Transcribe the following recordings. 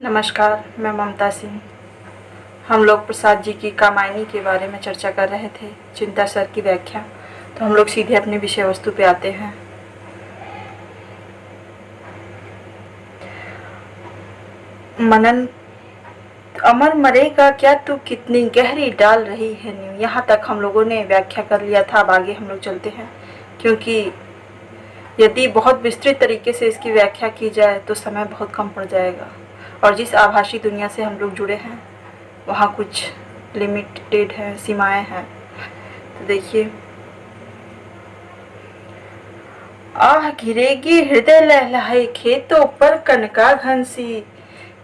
नमस्कार, मैं ममता सिंह। हम लोग प्रसाद जी की कामायनी के बारे में चर्चा कर रहे थे, चिंता सर की व्याख्या। तो हम लोग सीधे अपनी विषय वस्तु पे आते हैं। मनन अमर मरेगा क्या तू कितनी गहरी डाल रही है नींव। यहाँ तक हम लोगों ने व्याख्या कर लिया था। अब आगे हम लोग चलते हैं, क्योंकि यदि बहुत विस्तृत तरीके से इसकी व्याख्या की जाए तो समय बहुत कम पड़ जाएगा, और जिस आभासी दुनिया से हम लोग जुड़े हैं वहाँ कुछ लिमिटेड है, सीमाएं हैं। तो देखिए, आह घिरेगी हृदय लहलहाए खेतों पर कनका घनसी,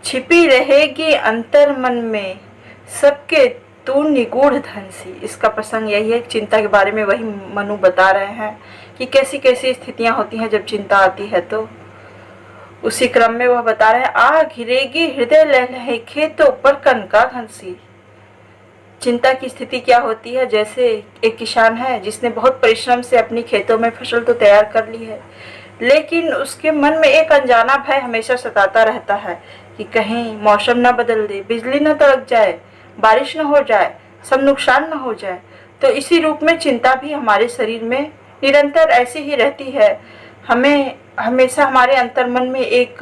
छिपी रहेगी अंतर मन में सबके तू निगूढ़ धनसी। इसका प्रसंग यही है, चिंता के बारे में वही मनु बता रहे हैं कि कैसी कैसी स्थितियां होती हैं जब चिंता आती है। तो उसी क्रम में वह बता रहे हैं, आह घिरेगी हृदय लहलहाए खेतों पर कनका घनसी। चिंता की स्थिति क्या होती है? जैसे एक किसान है जिसने बहुत परिश्रम से अपनी खेतों में फसल तो तैयार कर ली है, लेकिन उसके मन में एक अनजाना भय हमेशा सताता रहता है कि कहीं मौसम न बदल दे, बिजली न तड़क जाए, बारिश न हो जाए, सब नुकसान न हो जाए। तो इसी रूप में चिंता भी हमारे शरीर में निरंतर ऐसी ही रहती है। हमें हमेशा हमारे अंतर्मन में एक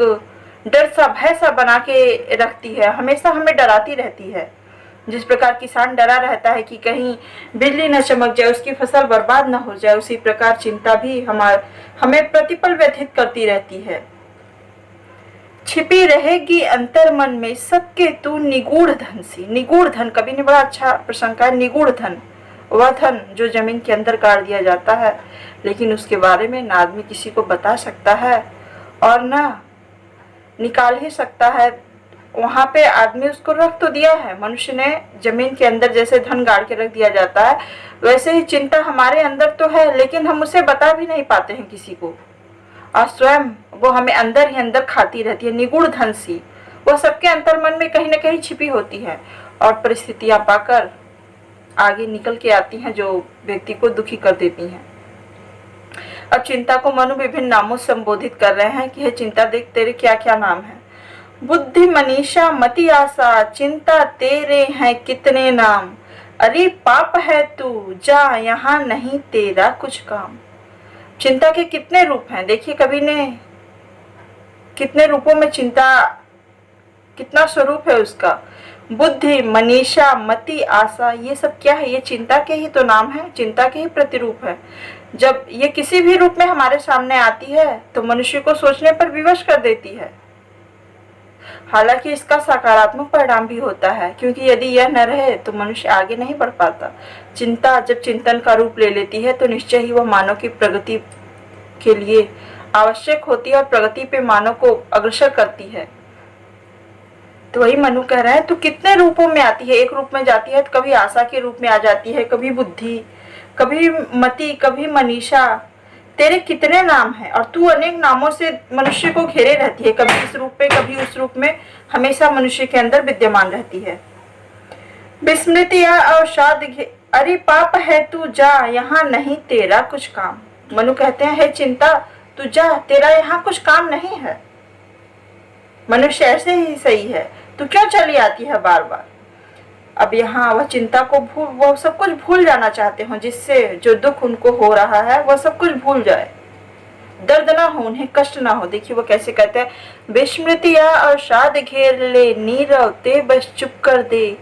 डर सा, भय सा बना के रखती है, हमेशा हमें डराती रहती है। जिस प्रकार किसान डरा रहता है कि कहीं बिजली न चमक जाए, उसकी फसल बर्बाद न हो जाए, उसी प्रकार चिंता भी हमें प्रतिपल व्यथित करती रहती है। छिपी रहेगी अंतर मन में सबके तू निगूढ़ धन सी। निगूढ़ धन, कवि ने बड़ा अच्छा प्रसंग है। निगूढ़ धन वह धन जो जमीन के अंदर गाड़ दिया जाता है, लेकिन उसके बारे में ना आदमी किसी को बता सकता है और ना निकाल ही सकता है। वहां पे आदमी उसको रख तो दिया है, मनुष्य ने जमीन के अंदर जैसे धन गाड़ के रख दिया जाता है, वैसे ही चिंता हमारे अंदर तो है, लेकिन हम उसे बता भी नहीं पाते हैं किसी को, और स्वयं वो हमें अंदर ही अंदर खाती रहती है। निगूढ़ धन सी, वो सबके अंतर्मन में कहीं ना कहीं छिपी होती है और परिस्थितियां पाकर आगे निकल के आती हैं, जो व्यक्ति को दुखी कर देती हैं। अब चिंता को मनु विभिन्न नामों से संबोधित कर रहे हैं कि हे चिंता, देख तेरे क्या क्या नाम है। बुद्धि मनीषा मति आशा, चिंता तेरे हैं कितने नाम। अरे पाप है तू जा यहाँ नहीं तेरा कुछ काम। चिंता के कितने रूप हैं। देखिए, कवि ने कितने रूपों में चिंता, कितना स्वरूप है उसका। बुद्धि मनीषा मति आशा, ये सब क्या है? ये चिंता के ही तो नाम है, चिंता के ही प्रतिरूप है। जब ये किसी भी रूप में हमारे सामने आती है तो मनुष्य को सोचने पर विवश कर देती है। हालांकि इसका सकारात्मक परिणाम भी होता है, क्योंकि यदि यह न रहे तो मनुष्य आगे नहीं बढ़ पाता। चिंता जब चिंतन का रूप ले लेती है तो निश्चय ही वह मानव की प्रगति के लिए आवश्यक होती है और प्रगति पे मानव को अग्रसर करती है। तो वही मनु कह रहे हैं, तो कितने रूपों में आती है। एक रूप में जाती है तो कभी आशा के रूप में आ जाती है, कभी बुद्धि, कभी मति, कभी मनीषा। तेरे कितने नाम हैं और तू अनेक नामों से मनुष्य को घेरे रहती है, कभी इस रूप में कभी उस रूप में, हमेशा मनुष्य के अंदर विद्यमान रहती है। विस्मृतियां अवसाद, अरे पाप है तू जा यहाँ नहीं तेरा कुछ काम। मनु कहते हैं, हे चिंता तू जा, तेरा यहाँ कुछ काम नहीं है। मनुष्य ऐसे ही सही है, तू क्यों चली आती है बार बार। अब यहाँ वह चिंता को वो सब कुछ भूल जाना चाहते हो, जिससे जो दुख उनको हो रहा है वह सब कुछ भूल जाए, दर्द ना हो, उन्हें कष्ट ना हो। देखिए वो कैसे कहते हैं, विस्मृतियां अवसाद घेर ले, नीरव ते बस चुप कर दे,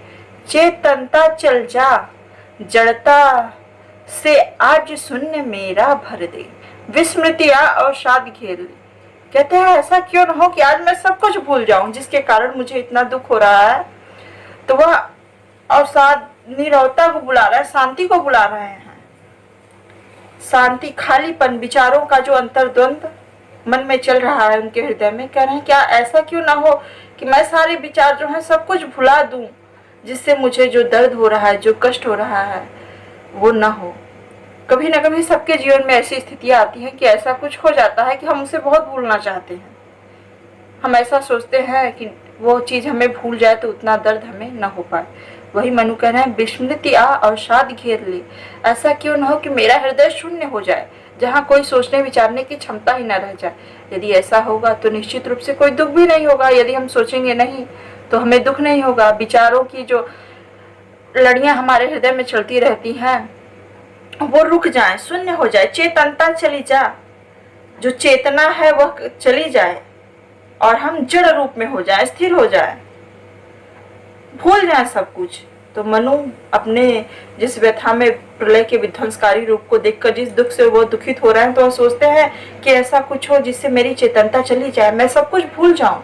चेतनता चल जा, जड़ता से आज शून्य मेरा भर दे। विस्मृतियां अवसाद घेर ले, कहते हैं ऐसा क्यों न हो कि आज मैं सब कुछ भूल जाऊं जिसके कारण मुझे इतना दुख हो रहा है। तो वह अवसाद नीरवता को बुला रहा है, शांति को बुला रहे हैं। शांति, खालीपन, विचारों का जो अंतर्द्वंद मन में चल रहा है उनके हृदय में, कह रहे हैं क्या ऐसा क्यों ना हो कि मैं सारे विचार जो है सब कुछ भुला दूं, जिससे मुझे जो दर्द हो रहा है, जो कष्ट हो रहा है वो ना हो। कभी ना कभी सबके जीवन में ऐसी स्थितियां आती हैं कि ऐसा कुछ हो जाता है कि हम उसे बहुत भूलना चाहते हैं। हम ऐसा सोचते हैं कि वो चीज हमें भूल जाए तो उतना दर्द हमें न हो पाए। वही मनु कह रहे हैं, विस्मृति आ अवसाद घेर ले, ऐसा क्यों न हो कि मेरा हृदय शून्य हो जाए, जहाँ कोई सोचने विचारने की क्षमता ही न रह जाए। यदि ऐसा होगा तो निश्चित रूप से कोई दुख भी नहीं होगा। यदि हम सोचेंगे नहीं तो हमें दुख नहीं होगा। विचारों की जो लड़ियां हमारे हृदय में चलती रहती हैं वो रुक जाए, शून्य हो जाए, चेतनता चली जा, जो चेतना है वह चली जाए और हम जड़ रूप में हो जाए, स्थिर हो जाए, भूल जाए सब कुछ। तो मनु अपने जिस व्यथा में प्रलय के विध्वंसकारी रूप को देखकर जिस दुख से वो दुखित हो रहे हैं, तो वो सोचते हैं कि ऐसा कुछ हो जिससे मेरी चेतनता चली जाए, मैं सब कुछ भूल जाऊं,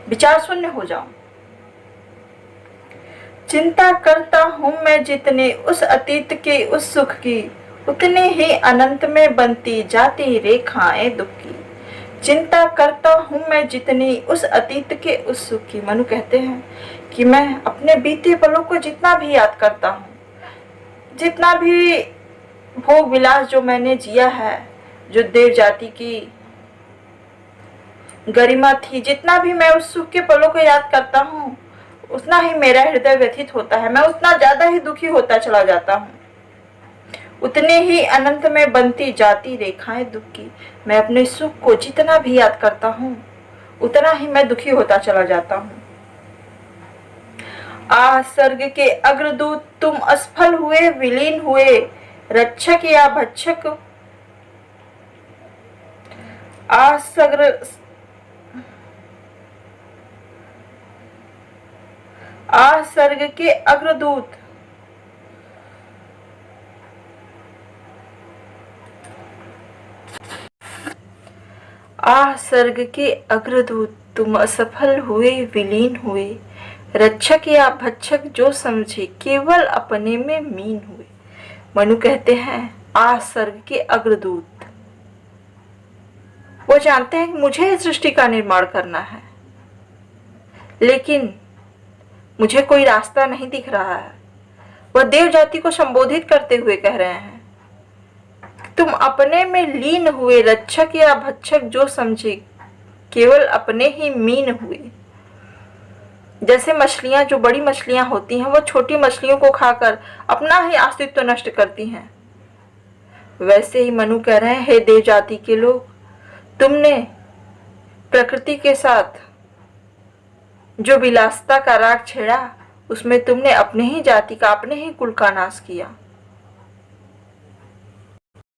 विचार शून्य हो जाऊं। चिंता करता हूं मैं जितने उस अतीत के उस सुख की, उतने ही अनंत में बनती जाती रेखाएं दुख की। चिंता करता हूं मैं जितनी उस अतीत के उस सुख की। मनु कहते हैं कि मैं अपने बीते पलों को जितना भी याद करता हूँ, जितना भी भोग विलास जो मैंने जिया है, जो देव जाति की गरिमा थी, जितना भी मैं उस सुख के पलों को याद करता हूँ, उतना ही मेरा हृदय व्यथित होता है, मैं उतना ज्यादा ही दुखी होता चला जाता हूँ। उतने ही अनंत में बनती जाती रेखाएं दुख की। मैं अपने सुख को जितना भी याद करता हूँ उतना ही मैं दुखी होता चला जाता हूँ। आ स्वर्ग के अग्रदूत तुम असफल हुए, विलीन हुए, रक्षक या भक्षक। आ स्वर्ग के अग्रदूत स्वर्ग के अग्रदूत तुम असफल हुए, विलीन हुए, रक्षक या भक्षक जो समझे केवल अपने में मीन हुए। मनु कहते हैं स्वर्ग के अग्रदूत, वो जानते हैं कि मुझे इस सृष्टि का निर्माण करना है, लेकिन मुझे कोई रास्ता नहीं दिख रहा है। वह देव जाति को संबोधित करते हुए कह रहे हैं, तुम अपने में लीन हुए, रक्षक या भक्षक जो समझे केवल अपने ही मीन हुए। जैसे मछलियां, जो बड़ी मछलियां होती हैं, वो छोटी मछलियों को खाकर अपना ही अस्तित्व नष्ट करती हैं, वैसे ही मनु कह रहे हैं, हे देव जाति के लोग, तुमने प्रकृति के साथ जो विलासिता का राग छेड़ा, उसमें तुमने अपने ही जाति का, अपने ही कुल का नाश किया।